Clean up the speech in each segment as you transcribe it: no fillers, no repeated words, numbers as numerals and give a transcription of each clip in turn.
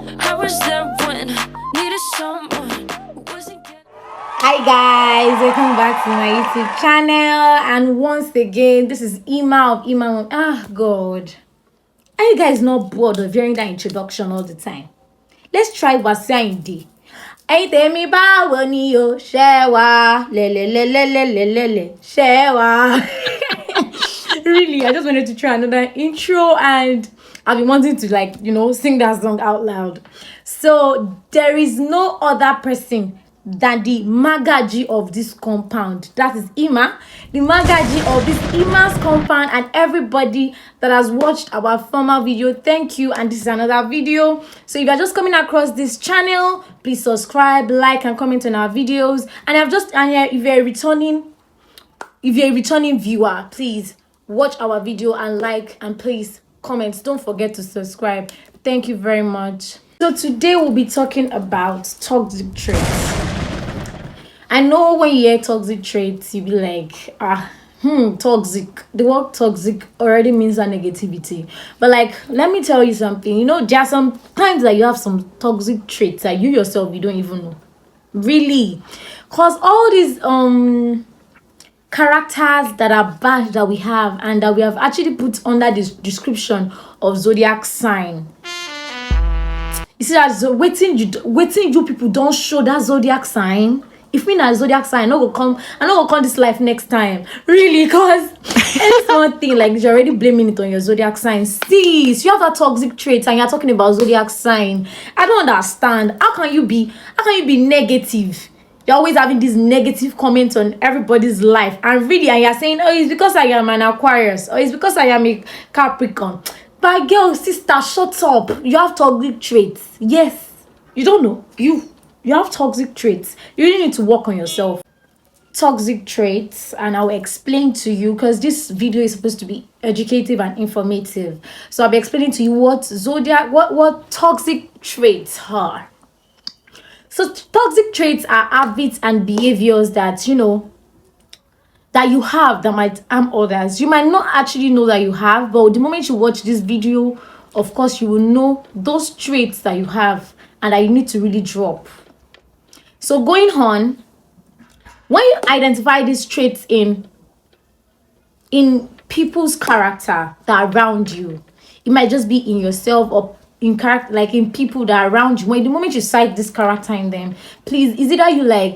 I was there when needed someone who wasn't getting. Hi guys, welcome back to my YouTube channel, and once again this is Ima of Ima. God, are you guys not bored of hearing that introduction all the time? Let's try Wasia Indi. Hey, temi báwo ni o ṣé wà lelelelelelele ṣé wà. Really, I just wanted to try another intro, and I've been wanting to sing that song out loud. So there is no other person than the Magaji of this compound. That is Ima, the Magaji of this Ima's compound, and everybody that has watched our former video. Thank you, and this is another video. So if you're just coming across this channel, please subscribe, like, and comment on our videos. And if you're a returning viewer, please watch our video and like, and please comment. Don't forget to subscribe. Thank you very much. So today we'll be talking about toxic traits. I know when you hear toxic traits, you'll be like, toxic. The word toxic already means a negativity. But let me tell you something. There are some times that you have some toxic traits that you yourself, you don't even know. Really. Because all these characters that are bad that we have, and that we have actually put under this description of Zodiac Sign. You see that waiting you people don't show that Zodiac Sign. If me na Zodiac Sign, I not go come this life next time. Really, because it's one thing, you're already blaming it on your Zodiac Sign. See, you have that toxic trait and you're talking about Zodiac Sign. I don't understand. How can you be negative? You're always having these negative comments on everybody's life, and you're saying, oh, it's because I am an Aquarius, or it's because I am a Capricorn. But girl, sister, shut up. You have toxic traits. Yes, you don't know. You have toxic traits. You really need to work on yourself. Toxic traits, and I'll explain to you, because this video is supposed to be educative and informative. So I'll be explaining to you what toxic traits are. So toxic traits are habits and behaviors that that you have that might harm others. You might not actually know that you have, but the moment you watch this video, of course you will know those traits that you have and that you need to really drop. So going on, when you identify these traits in people's character that are around you, it might just be in yourself or in character, in people that are around you. When the moment you cite this character in them, please, is it that you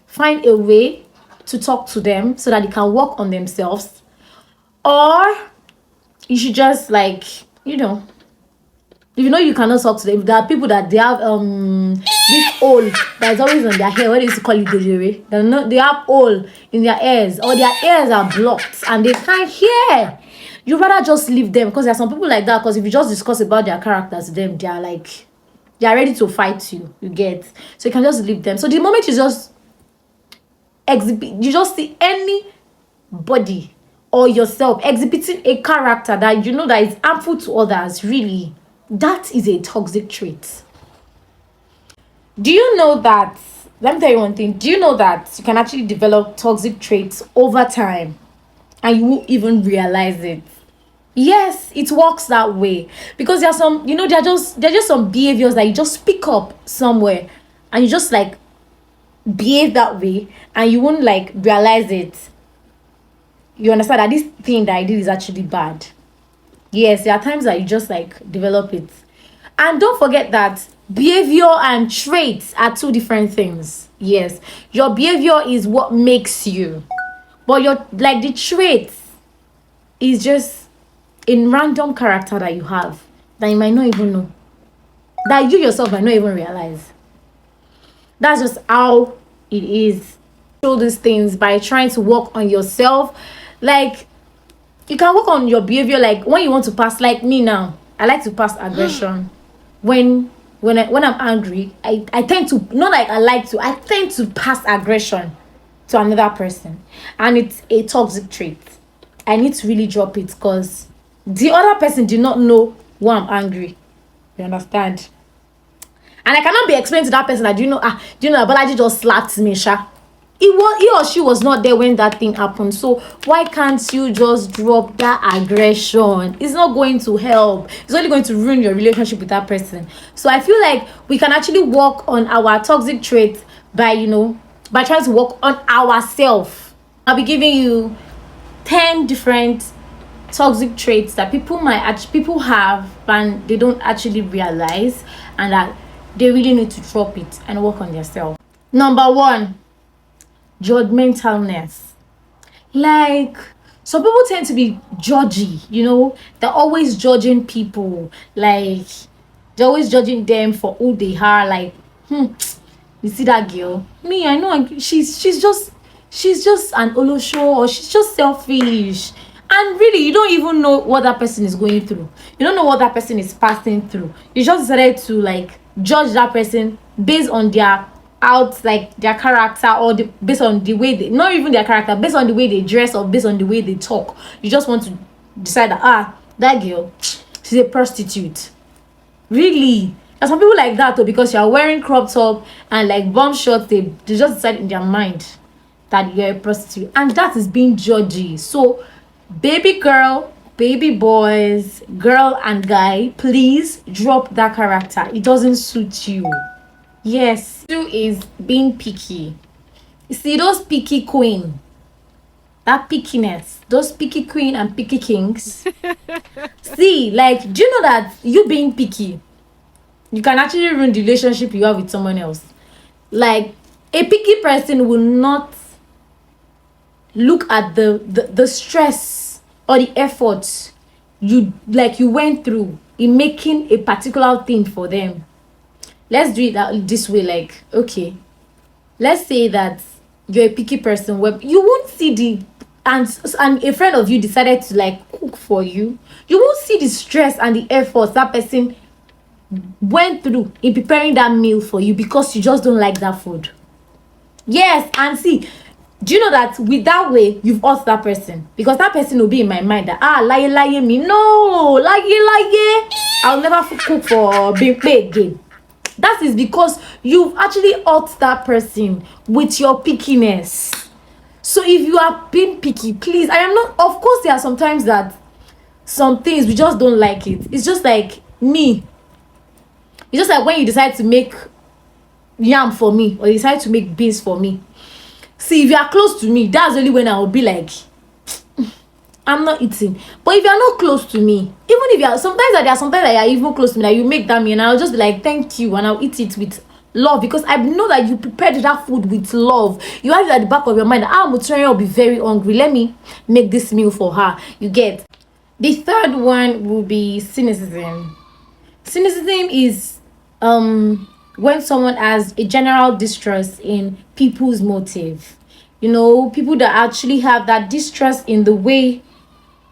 find a way to talk to them so that they can work on themselves, or you should just if you cannot talk to them. There are people that they have this hole that is always on their hair. What is it called? They have hole in their ears, or their ears are blocked and they can't hear. You rather just leave them, because there are some people like that. Because if you just discuss about their characters to them, they are ready to fight you. You get, so you can just leave them. So the moment you just see anybody or yourself exhibiting a character that that is harmful to others, really, that is a toxic trait. Do you know that? Let me tell you one thing. Do you know that you can actually develop toxic traits over time and you won't even realize it? Yes, it works that way, because there are some, there are just some behaviors that you just pick up somewhere and you just behave that way and you won't realize it. You understand that this thing that I did is actually bad. Yes, there are times that you just develop it. And don't forget that behavior and traits are two different things. Yes, your behavior is what makes you, but your the traits is just in random character that you have that you might not even know, that you yourself might not even realize. That's just how it is. Show these things by trying to work on yourself. You can work on your behavior, when you want to pass. Me now, I like to pass aggression. When I'm angry, I tend to, not I tend to pass aggression to another person, and it's a toxic trait. I need to really drop it, because the other person did not know why I'm angry. You understand? And I cannot be explaining to that person that do you know that Balaji just slapped me, Sha. he or she was not there when that thing happened. So why can't you just drop that aggression? It's not going to help. It's only going to ruin your relationship with that person. So I feel like we can actually work on our toxic traits by by trying to work on ourselves. I'll be giving you 10 different toxic traits that people have and they don't actually realize, and that they really need to drop it and work on themselves. Number 1, judgmentalness. Like, some people tend to be judgy, they're always judging people, like they're always judging them for who they are. Like, you see that girl, me, I know she's just an olosho, or she's just selfish. And really, you don't even know what that person is going through. You don't know what that person is passing through. You just decided to like judge that person based on their their character, or based on the way they, not even their character, based on the way they dress, or based on the way they talk. You just want to decide that that girl, she's a prostitute. Really? There's some people like that though, because you're wearing crop top and like bomb shorts, they just decide in their mind that you're a prostitute, and that is being judgy. So baby girl, baby boys, girl and guy, please drop that character. It doesn't suit you. Yes. 2 is being picky. You see, those picky queen, that pickiness, those picky queen and picky kings. See, like, do you know that you being picky, you can actually ruin the relationship you have with someone else? Like, a picky person will not look at the stress or the effort you went through in making a particular thing for them. Let's do it this way. Like, okay, let's say that you're a picky person where you won't see and a friend of you decided to like cook for you. You won't see the stress and the effort that person went through in preparing that meal for you, because you just don't like that food. Yes. And see, do you know that with that way you've hurt that person? Because that person will be in my mind that lie me, no, lie, I'll never cook for Bimpe again. That is because you've actually hurt that person with your pickiness. So if you are being picky, please, I am not, of course there are sometimes that some things we just don't like it. It's just like me. It's just like when you decide to make yam for me, or you decide to make beans for me. See, if you are close to me, that's only when I will be like, I'm not eating. But if you are not close to me, even if you are, sometimes that you are even close to me, that you make that meal, and I'll just be like, thank you, and I'll eat it with love, because I know that you prepared that food with love. You have it at the back of your mind, Mutoria will be very hungry, let me make this meal for her. You get. The third one will be cynicism. Cynicism is when someone has a general distrust in people's motive. People that actually have that distrust in the way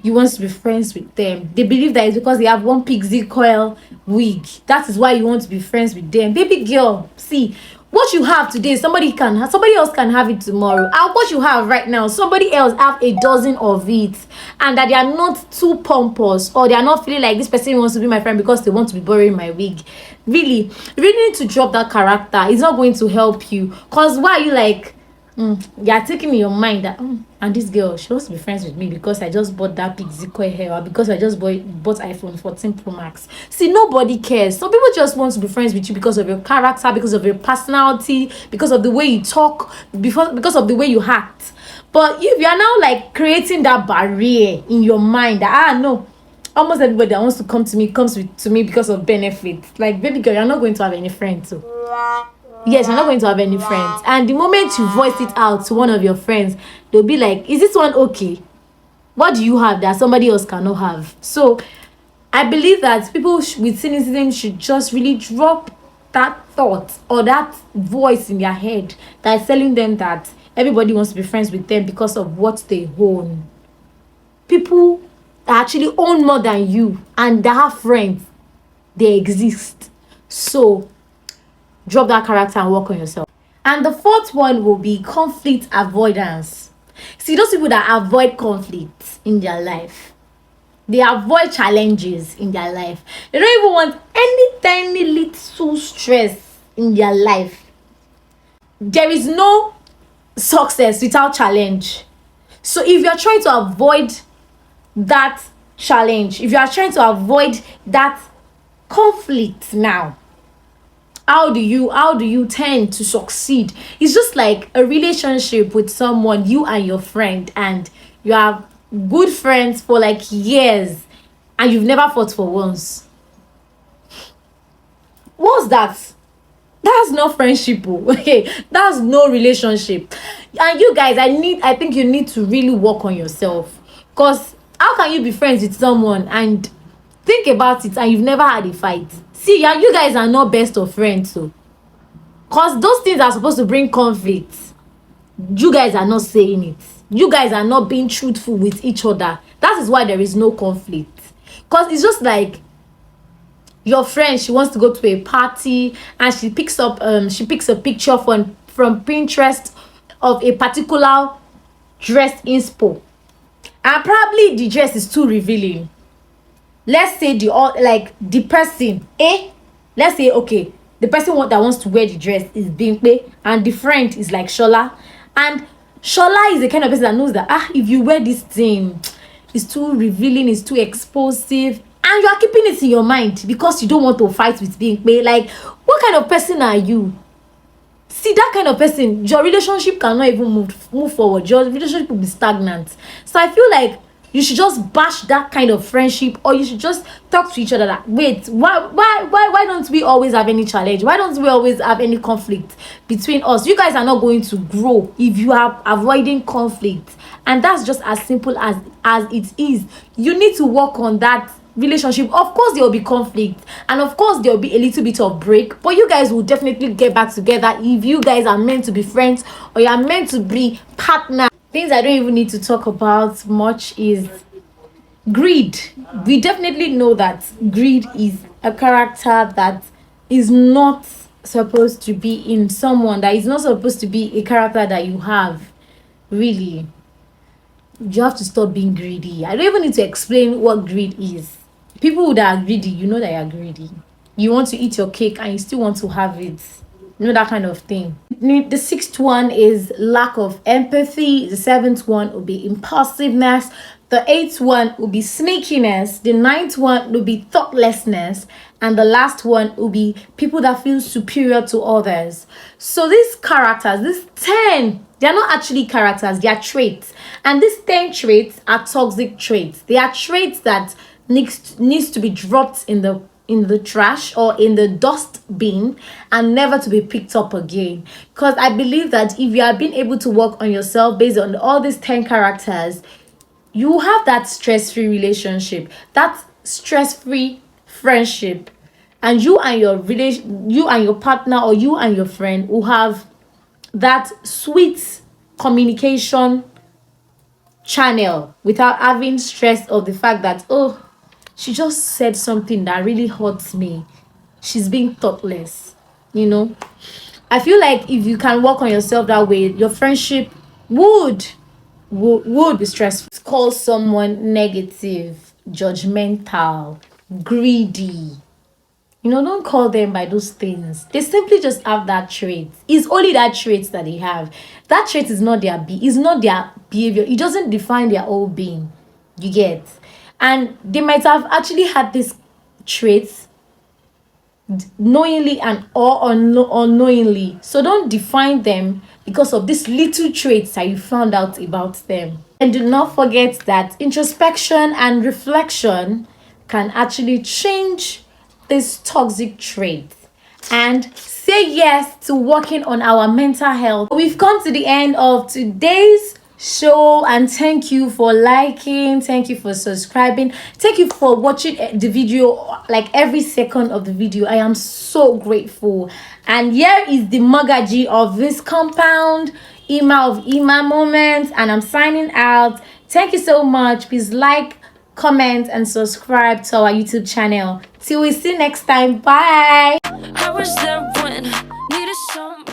you want to be friends with them. They believe that it's because they have one pixie coil wig, that is why you want to be friends with them. Baby girl, see, what you have today, somebody else can have it tomorrow. And what you have right now, somebody else have a dozen of it. And that they are not too pompous, or they are not feeling like this person wants to be my friend because they want to be borrowing my wig. Really, you really need to drop that character. It's not going to help you. Because why are you like, you are taking in your mind that and this girl, she wants to be friends with me because I just bought that pixie coil hair, or because I just bought iPhone 14 Pro Max. See, nobody cares. Some people just want to be friends with you because of your character, because of your personality, because of the way you talk, because of the way you act. But if you are now like creating that barrier in your mind that no, almost everybody that wants to come to me comes to me because of benefits. Like, baby girl, you're not going to have any friends. So yes, you're not going to have any friends. And the moment you voice it out to one of your friends, they'll be like, is this one okay? What do you have that somebody else cannot have? So I believe that people with cynicism should just really drop that thought or that voice in their head that is telling them that everybody wants to be friends with them because of what they own. People that actually own more than you and that have friends, they exist. So drop that character and work on yourself. And the fourth one will be conflict avoidance. See, those people that avoid conflict in their life, they avoid challenges in their life. They don't even want any tiny little stress in their life. There is no success without challenge. So if you're trying to avoid that challenge, if you are trying to avoid that conflict now, how do you tend to succeed? It's just like a relationship with someone, you and your friend, and you are good friends for like years and you've never fought for once. What's that? That's not friendship. Okay, that's no relationship. And you guys, I think you need to really work on yourself. Because how can you be friends with someone and think about it and you've never had a fight? See, yeah, you guys are not best of friends. So because those things are supposed to bring conflict, you guys are not saying it. You guys are not being truthful with each other. That is why there is no conflict. Because it's just like your friend, she wants to go to a party and she picks a picture from Pinterest of a particular dress inspo, and probably the dress is too revealing. Let's say the person, let's say, okay, the person that wants to wear the dress is Bimpe and the friend is like Shola, and Shola is the kind of person that knows that if you wear this thing, it's too revealing, it's too exposive, and you are keeping it in your mind because you don't want to fight with Bimpe. Like, what kind of person are you? See, that kind of person, your relationship cannot even move forward. Your relationship will be stagnant. So I feel like you should just bash that kind of friendship, or you should just talk to each other that, wait, why don't we always have any challenge? Why don't we always have any conflict between us? You guys are not going to grow if you are avoiding conflict. And that's just as simple as it is. You need to work on that relationship. Of course there will be conflict, and of course there will be a little bit of break, but you guys will definitely get back together if you guys are meant to be friends or you are meant to be partners. Things I don't even need to talk about much is greed. We definitely know that greed is a character that is not supposed to be in someone, that is not supposed to be a character that you have. Really, you have to stop being greedy. I don't even need to explain what greed is. People that are greedy, you know that you're greedy. You want to eat your cake and you still want to have it. You know, that kind of thing. The sixth one is lack of empathy. The seventh one will be impulsiveness. The eighth one will be sneakiness. The ninth one will be thoughtlessness. And the last one will be people that feel superior to others. So these characters, these 10, they are not actually characters, they are traits. And these 10 traits are toxic traits. They are traits that needs to be dropped in the trash or in the dust bin and never to be picked up again. Because I believe that if you are being able to work on yourself based on all these 10 characters, you have that stress-free relationship, that stress-free friendship, and you and your partner, or you and your friend will have that sweet communication channel without having stress of the fact that, oh, she just said something that really hurts me, she's being thoughtless. I feel like if you can work on yourself that way, your friendship would be stressful. Call someone negative, judgmental, greedy. Don't call them by those things. They simply just have that trait. It's only that trait that they have. That trait is not it's not their behavior. It doesn't define their whole being. You get? And they might have actually had this traits knowingly and or unknowingly. So don't define them because of these little traits that you found out about them. And do not forget that introspection and reflection can actually change this toxic trait and say yes to working on our mental health. We've come to the end of today's show, and thank you for liking, thank you for subscribing, thank you for watching the video, like every second of the video. I am so grateful. And here is the Magaji of this compound, Ima of Ima moments, and I'm signing out. Thank you so much. Please like, comment, and subscribe to our YouTube channel. Till we see next time. Bye. I was there when needed someone.